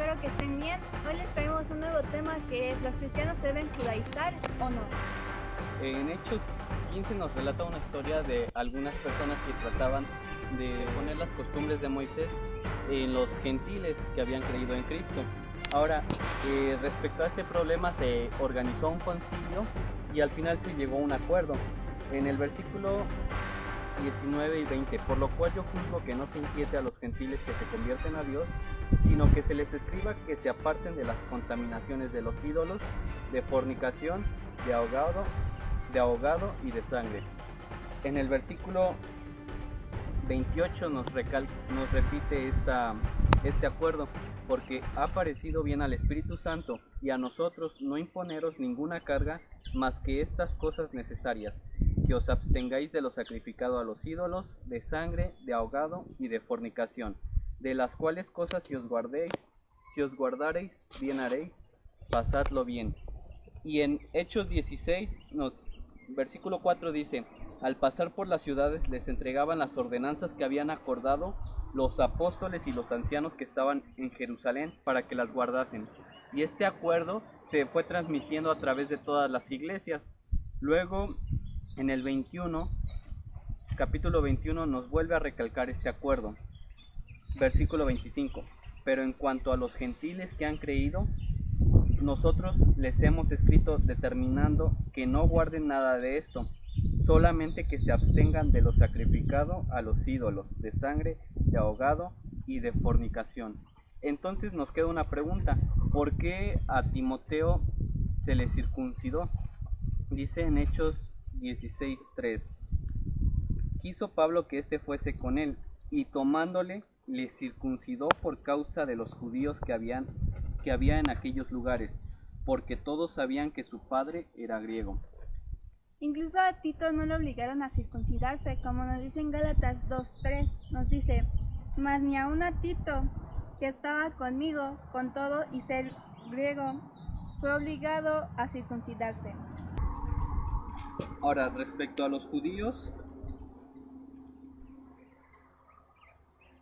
espero que estén bien. Hoy les traemos un nuevo tema que es: ¿los cristianos deben judaizar o no? En Hechos 15 nos relata una historia de algunas personas que trataban de poner las costumbres de Moisés en los gentiles que habían creído en Cristo. Ahora, respecto a este problema se organizó un concilio y al final se llegó a un acuerdo. En el versículo 19 y 20, por lo cual yo juzgo que no se inquiete a los gentiles que se convierten a Dios, sino que se les escriba que se aparten de las contaminaciones de los ídolos, de fornicación, de ahogado y de sangre. En el versículo 28 nos repite este acuerdo, porque ha parecido bien al Espíritu Santo y a nosotros no imponeros ninguna carga más que estas cosas necesarias, que os abstengáis de lo sacrificado a los ídolos, de sangre, de ahogado y de fornicación, de las cuales cosas si os guardareis, bien haréis, pasadlo bien. Y en Hechos 16, versículo 4 dice: al pasar por las ciudades les entregaban las ordenanzas que habían acordado los apóstoles y los ancianos que estaban en Jerusalén para que las guardasen. Y este acuerdo se fue transmitiendo a través de todas las iglesias. Luego, en el capítulo 21, nos vuelve a recalcar este acuerdo. Versículo 25. Pero en cuanto a los gentiles que han creído, nosotros les hemos escrito determinando que no guarden nada de esto, solamente que se abstengan de lo sacrificado a los ídolos, de sangre, de ahogado y de fornicación. Entonces nos queda una pregunta: ¿por qué a Timoteo se le circuncidó? Dice en Hechos 16:3: quiso Pablo que éste fuese con él, y tomándole le circuncidó por causa de los judíos que había en aquellos lugares, porque todos sabían que su padre era griego. Incluso a Tito no lo obligaron a circuncidarse, como nos dice en Gálatas 2:3, nos dice: mas ni aun a Tito, que estaba conmigo, con todo y ser griego, fue obligado a circuncidarse. Ahora, respecto a los judíos,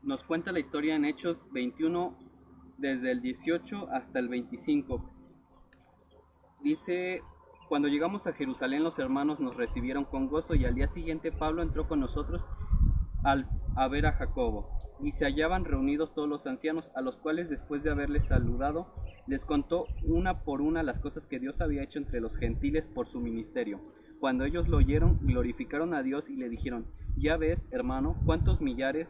nos cuenta la historia en Hechos 21, desde el 18 hasta el 25. Dice: cuando llegamos a Jerusalén, los hermanos nos recibieron con gozo, y al día siguiente Pablo entró con nosotros a ver a Jacobo, y se hallaban reunidos todos los ancianos, a los cuales, después de haberles saludado, les contó una por una las cosas que Dios había hecho entre los gentiles por su ministerio. Cuando ellos lo oyeron, glorificaron a Dios y le dijeron: ya ves, hermano, cuántos millares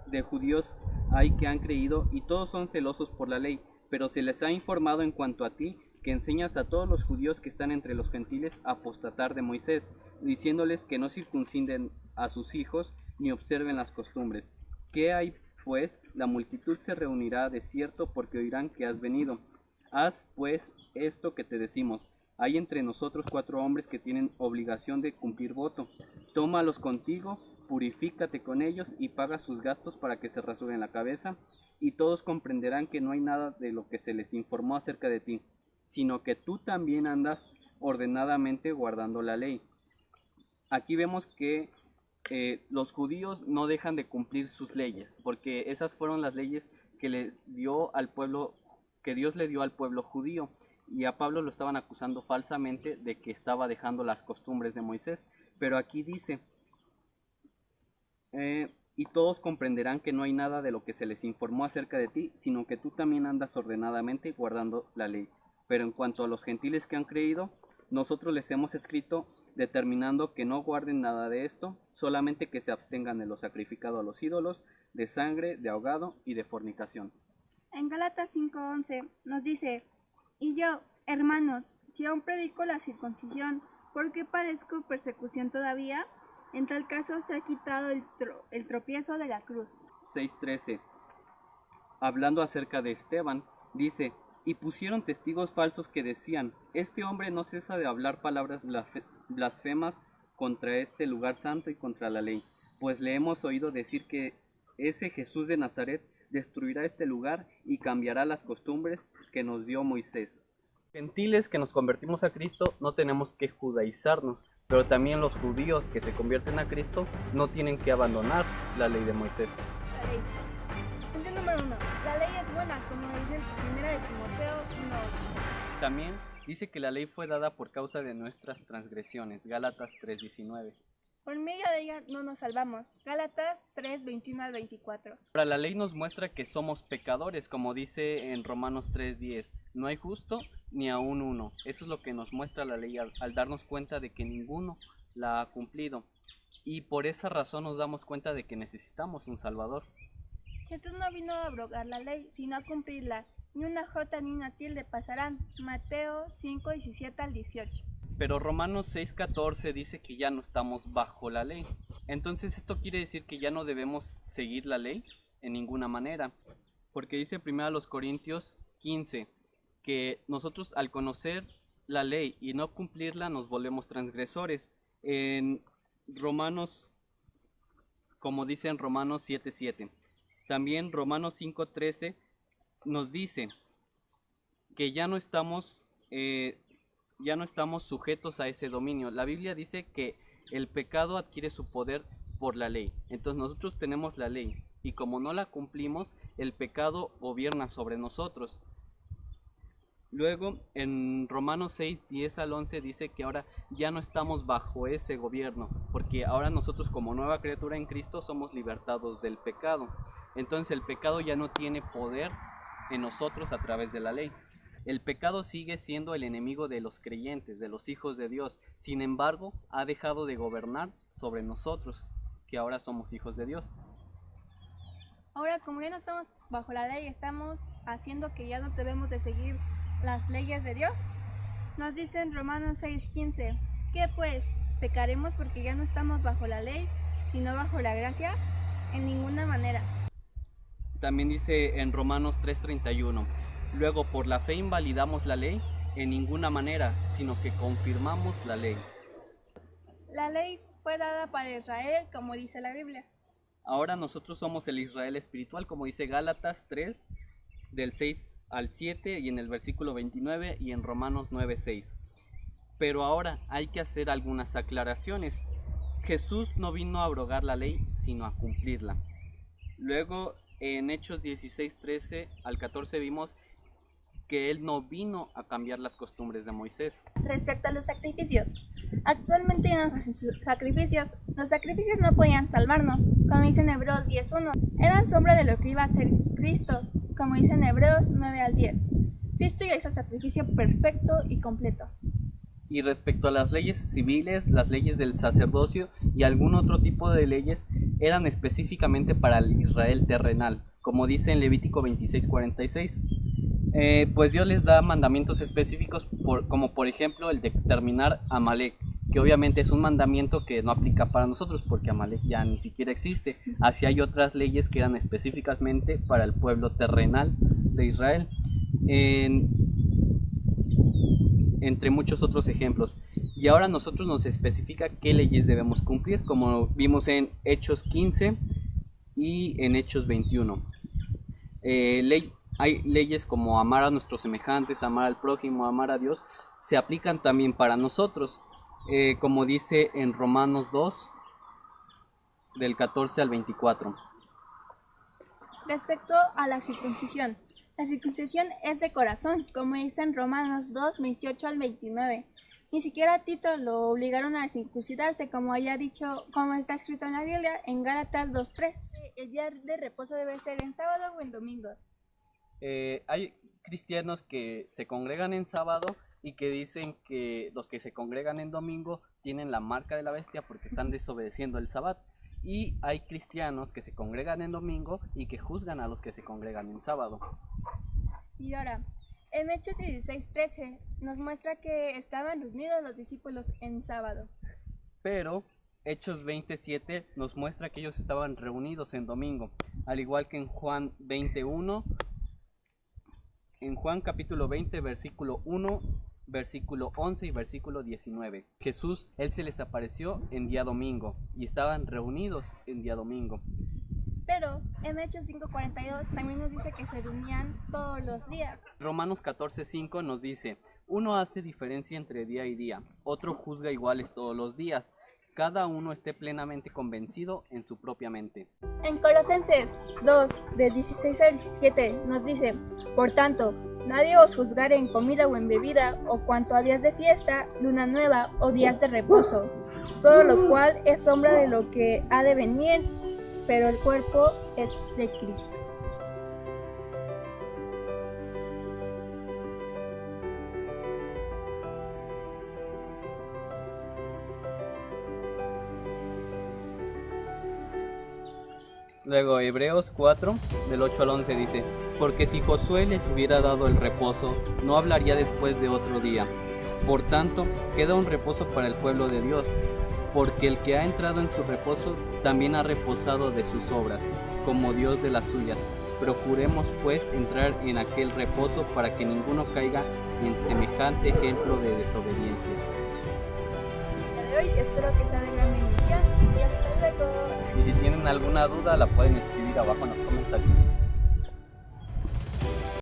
de judíos hay que han creído, y todos son celosos por la ley, pero se les ha informado en cuanto a ti, que enseñas a todos los judíos que están entre los gentiles a apostatar de Moisés, diciéndoles que no circunciden a sus hijos ni observen las costumbres. ¿Qué hay pues? La multitud se reunirá de cierto, porque oirán que has venido. Haz pues esto que te decimos. Hay entre nosotros 4 hombres que tienen obligación de cumplir voto. Tómalos contigo, purifícate con ellos y paga sus gastos para que se rasuren la cabeza, y todos comprenderán que no hay nada de lo que se les informó acerca de ti, sino que tú también andas ordenadamente guardando la ley. Aquí vemos que los judíos no dejan de cumplir sus leyes, porque esas fueron las leyes que les dio al pueblo, que Dios le dio al pueblo judío, y a Pablo lo estaban acusando falsamente de que estaba dejando las costumbres de Moisés. Pero aquí dice: y todos comprenderán que no hay nada de lo que se les informó acerca de ti, sino que tú también andas ordenadamente guardando la ley. Pero en cuanto a los gentiles que han creído, nosotros les hemos escrito determinando que no guarden nada de esto, solamente que se abstengan de lo sacrificado a los ídolos, de sangre, de ahogado y de fornicación. En Gálatas 5:11 nos dice: y yo, hermanos, si aún predico la circuncisión, ¿por qué padezco persecución todavía? En tal caso se ha quitado el tropiezo de la cruz. 6:13. Hablando acerca de Esteban, dice: y pusieron testigos falsos que decían: este hombre no cesa de hablar palabras blasfemas contra este lugar santo y contra la ley, pues le hemos oído decir que ese Jesús de Nazaret destruirá este lugar y cambiará las costumbres que nos dio Moisés. Gentiles que nos convertimos a Cristo no tenemos que judaizarnos, pero también los judíos que se convierten a Cristo no tienen que abandonar la ley de Moisés. La ley. Punto número 1. La ley es buena. como dice en 1 de Timoteo 1:8. También dice que la ley fue dada por causa de nuestras transgresiones, Gálatas 3:19. Por medio de ella no nos salvamos, Gálatas 3:21 al 24. Ahora la ley nos muestra que somos pecadores, como dice en Romanos 3:10. No hay justo ni aún uno. Eso es lo que nos muestra la ley al darnos cuenta de que ninguno la ha cumplido. Y por esa razón nos damos cuenta de que necesitamos un Salvador. Jesús no vino a abrogar la ley, sino a cumplirla. Ni una jota ni una tilde pasarán. Mateo 5:17 al 18. Pero Romanos 6:14 dice que ya no estamos bajo la ley. Entonces esto quiere decir que ya no debemos seguir la ley en ninguna manera. Porque dice 1 Corintios 15 que nosotros al conocer la ley y no cumplirla nos volvemos transgresores. En Romanos, como dice en Romanos 7:7. También Romanos 5:13 nos dice que ya no estamos sujetos a ese dominio. La Biblia dice que el pecado adquiere su poder por la ley. Entonces nosotros tenemos la ley y como no la cumplimos, el pecado gobierna sobre nosotros. Luego en Romanos 6:10 al 11 dice que ahora ya no estamos bajo ese gobierno, porque ahora nosotros como nueva criatura en Cristo somos libertados del pecado. Entonces el pecado ya no tiene poder en nosotros a través de la ley. El pecado sigue siendo el enemigo de los creyentes, de los hijos de Dios. Sin embargo, ha dejado de gobernar sobre nosotros, que ahora somos hijos de Dios. Ahora, como ya no estamos bajo la ley, estamos haciendo que ya no debemos de seguir las leyes de Dios. Nos dice en Romanos 6:15, ¿qué pues? ¿Pecaremos porque ya no estamos bajo la ley, sino bajo la gracia? En ninguna manera. También dice en Romanos 3:31, luego por la fe invalidamos la ley, en ninguna manera, sino que confirmamos la ley. La ley fue dada para Israel, como dice la Biblia. Ahora nosotros somos el Israel espiritual, como dice Gálatas 3, del 6 al 7 y en el versículo 29 y en Romanos 9:6. Pero ahora hay que hacer algunas aclaraciones. Jesús no vino a abrogar la ley, sino a cumplirla. Luego en Hechos 16:13 al 14 vimos que Él no vino a cambiar las costumbres de Moisés. Respecto a los sacrificios, actualmente ya no hacen sacrificios. Los sacrificios no podían salvarnos, como dice en Hebreos 10:1. Eran sombra de lo que iba a ser Cristo, como dice en Hebreos 9 al 10. Cristo ya hizo el sacrificio perfecto y completo. Y respecto a las leyes civiles, las leyes del sacerdocio y algún otro tipo de leyes eran específicamente para el Israel terrenal, como dice en Levítico 26:46. Pues Dios les da mandamientos específicos, como por ejemplo el de exterminar a Amalek, que obviamente es un mandamiento que no aplica para nosotros porque Amalek ya ni siquiera existe. Así hay otras leyes que eran específicamente para el pueblo terrenal de Israel, entre muchos otros ejemplos. Y ahora nosotros nos especifica qué leyes debemos cumplir, como vimos en Hechos 15 y en Hechos 21. Hay leyes como amar a nuestros semejantes, amar al prójimo, amar a Dios, se aplican también para nosotros, como dice en Romanos 2, del 14 al 24. Respecto a la circuncisión es de corazón, como dice en Romanos 2, 28 al 29. Ni siquiera a Tito lo obligaron a circuncidarse, como está escrito en la Biblia, en Gálatas 2:3. El día de reposo debe ser en sábado o en domingo. Hay cristianos que se congregan en sábado y que dicen que los que se congregan en domingo tienen la marca de la bestia porque están desobedeciendo el sábado. Y hay cristianos que se congregan en domingo y que juzgan a los que se congregan en sábado. Y ahora, en Hechos 16:13 nos muestra que estaban reunidos los discípulos en sábado. Pero Hechos 20:7 nos muestra que ellos estaban reunidos en domingo, al igual que en Juan 21. En Juan capítulo 20, versículo 1, versículo 11 y versículo 19. Jesús, Él se les apareció en día domingo y estaban reunidos en día domingo. Pero en Hechos 5:42 también nos dice que se reunían todos los días. Romanos 14:5 nos dice, uno hace diferencia entre día y día, otro juzga iguales todos los días. cada uno esté plenamente convencido en su propia mente. En Colosenses 2, de 16 al 17, nos dice: Por tanto, nadie os juzgare en comida o en bebida, o cuanto a días de fiesta, luna nueva o días de reposo, todo lo cual es sombra de lo que ha de venir, pero el cuerpo es de Cristo. Luego Hebreos 4, del 8 al 11 dice: Porque si Josué les hubiera dado el reposo, no hablaría después de otro día. Por tanto, queda un reposo para el pueblo de Dios, porque el que ha entrado en su reposo también ha reposado de sus obras, como Dios de las suyas. Procuremos pues entrar en aquel reposo para que ninguno caiga en semejante ejemplo de desobediencia. De hoy espero que sea de gran bendición y hasta luego. Y si tienen alguna duda la pueden escribir abajo en los comentarios.